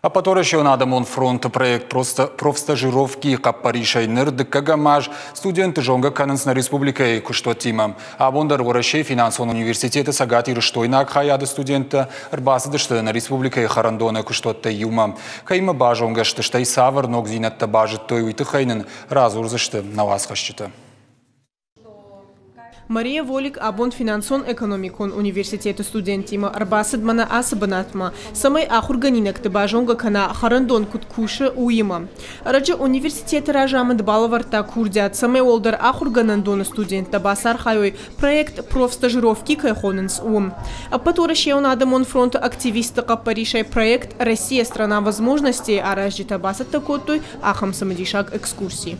А потом надо фронт проект просто профстажировки каппаришай нырдык кагамаж студенты жонга канынсна республикой кушто тимам. А бондар ворашей финансовый университеты сагати рыштойнак хаяды студента рбасы дышты на республикой харандона кушто юмам. Кайма бажонга штыштай савар ног зинатта бажит той уйтыхайнын разурзышты на вас хащита. Мария Волик абон финансон экономикон университета студентима арбасыдмана асыбанатма. Самай ахурганинак бажонга кана харандон куткуши уима. Раджа университеты ражамыд балаварта курдят. Самай олдар ахурганандона студента басар хайой проект профстажировки кайхоненс ум. А потом он адамон фронт активиста капаришай проект «Россия – страна возможностей», а раджита басат такой ахам самодишак экскурсии.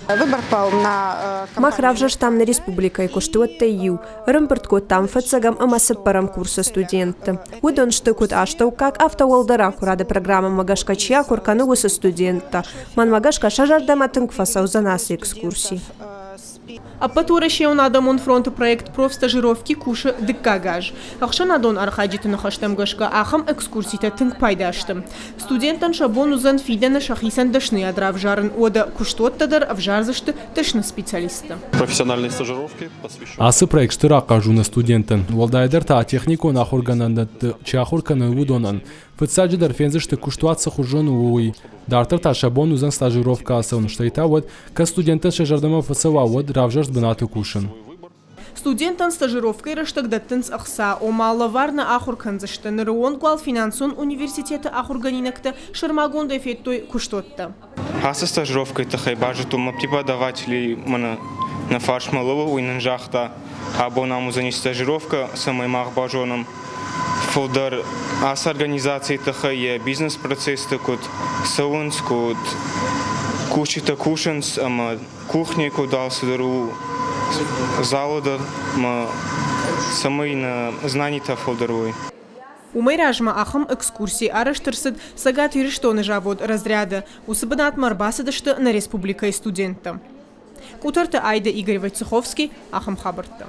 Выбор пал на Махравжаш там на республика и куштуат таю. Рымберткот там фацагам амасапарам курса студента. Удон штыкут аштау как автоуолдараку рада программа магашкачья курканугуса студента. Ман магашка шажардама тынкфасау за нас экскурсии. А потом он адамон фронт проект профстажировки куша дыккагаж. Ахшан адон архаджиты нахаштам гашка ахам экскурсита тынк пайдаштым. Студентан шабон узан фидена шахисан дашны адра вжарын ода куштоттадар вжарзашты дашны специалиста. Профессиональные стажировки посвящены. Асы проект штырака жуна студентан. Волдайдар та технику нахургананда чахурканы удонан. Фыцаджидар фензышты куштуатса хужону уй. Дартар та шабон узан стажировка асаун штайта вот ка студентан шажардама фасава вот равжард бынаты кушан. Студентан стажировкой раштагдаттынс ахса омалаварна ахурканзышты нырыон гуал финансон университета ахурганинакта шармагонда эффектой куштотта. Асы стажировкой тахай бажитума преподавателей на фаршмалова уйнанжахта абонаму за стажировка самой махбажоном. Фолдар ас организации тахай бизнес-процесс такут саунскут кушита кушанс ама кухня куда судару залода ма самой на знанита фолдаруй. У майражма ахам экскурсии араштырсыд сагат юриштоны жавод разряда усыбанат марбасыдышты на республика и студента. Кутарта Айда Игорь Войцеховский, ахам хабарта.